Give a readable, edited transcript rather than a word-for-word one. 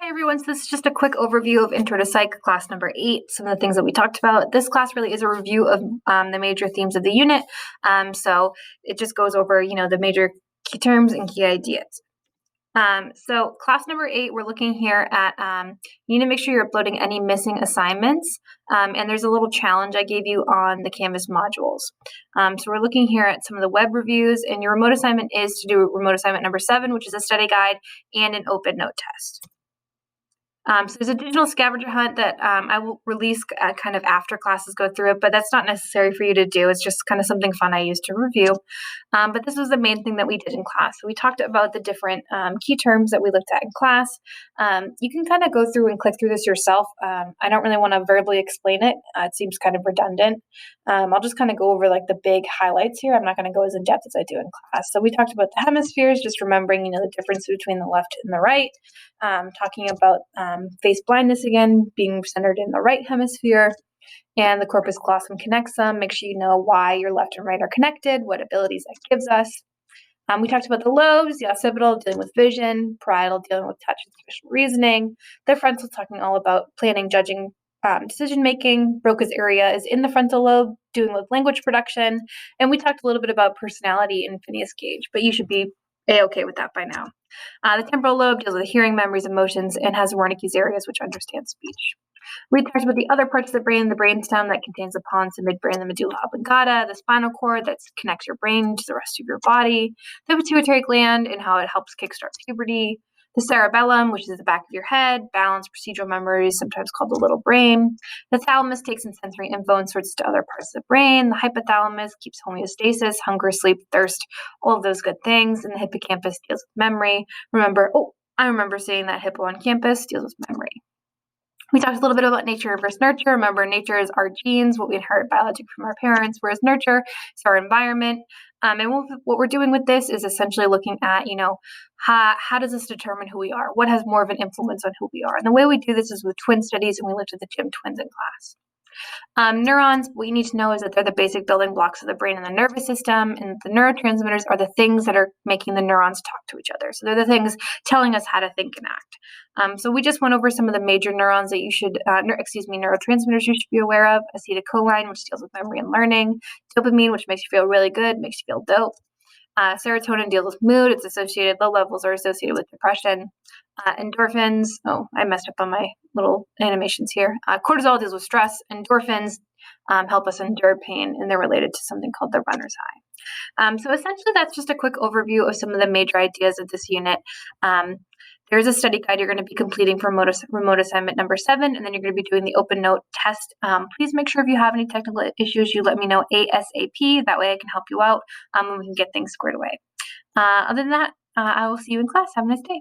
Hi everyone, so this is just a quick overview of Intro to Psych, class number 8, some of the things that we talked about. This class really is a review of the major themes of the unit, so it just goes over, the major key terms and key ideas. So class number 8, we're looking here at, you need to make sure you're uploading any missing assignments, and there's a little challenge I gave you on the Canvas modules. So we're looking here at some of the web reviews, and your remote assignment is to do remote assignment number 7, which is a study guide and an open note test. So there's a digital scavenger hunt that I will release kind of after classes go through it, but that's not necessary for you to do. It's just kind of something fun I use to review. But this was the main thing that we did in class. So we talked about the different key terms that we looked at in class. You can kind of go through and click through this yourself. I don't really want to verbally explain it. It seems kind of redundant. I'll just kind of go over like the big highlights here. I'm not going to go as in depth as I do in class. So we talked about the hemispheres, just remembering, the difference between the left and the right. Talking about face blindness again, being centered in the right hemisphere, and the corpus callosum connexum. Make sure you know why your left and right are connected, what abilities that gives us. We talked about the lobes, the occipital dealing with vision, parietal dealing with touch and spatial reasoning, the frontal talking all about planning, judging, decision making. Broca's area is in the frontal lobe, doing with language production, and we talked a little bit about personality in Phineas Gage, but you should be A-okay with that by now. The temporal lobe deals with hearing, memories, emotions, and has Wernicke's areas, which understand speech. We talked about the other parts of the brainstem that contains the pons, the midbrain, the medulla oblongata, the spinal cord that connects your brain to the rest of your body, the pituitary gland and how it helps kickstart puberty, the cerebellum, which is the back of your head, balance, procedural memories, sometimes called the little brain. The thalamus takes in sensory info and sorts to other parts of the brain. The hypothalamus keeps homeostasis, hunger, sleep, thirst, all of those good things. And the hippocampus deals with memory. I remember seeing that hippo on campus deals with memory. We talked a little bit about nature versus nurture. Remember, nature is our genes, what we inherit biologically from our parents, whereas nurture is our environment. And what we're doing with this is essentially looking at, how does this determine who we are? What has more of an influence on who we are? And the way we do this is with twin studies, and we looked at the Jim twins in class. Neurons, what you need to know is that they're the basic building blocks of the brain and the nervous system, and the neurotransmitters are the things that are making the neurons talk to each other. So they're the things telling us how to think and act. So we just went over some of the major neurons that you should, neurotransmitters you should be aware of. Acetylcholine, which deals with memory and learning. Dopamine, which makes you feel really good, makes you feel dope. Serotonin deals with mood. It's associated, low levels are associated with depression. Endorphins, I messed up on my little animations here. Cortisol deals with stress. Endorphins help us endure pain, and they're related to something called the runner's high. So essentially, that's just a quick overview of some of the major ideas of this unit. There's a study guide you're going to be completing for remote assignment number 7, and then you're going to be doing the open note test. Please make sure if you have any technical issues, you let me know ASAP. That way I can help you out and we can get things squared away. Other than that, I will see you in class. Have a nice day.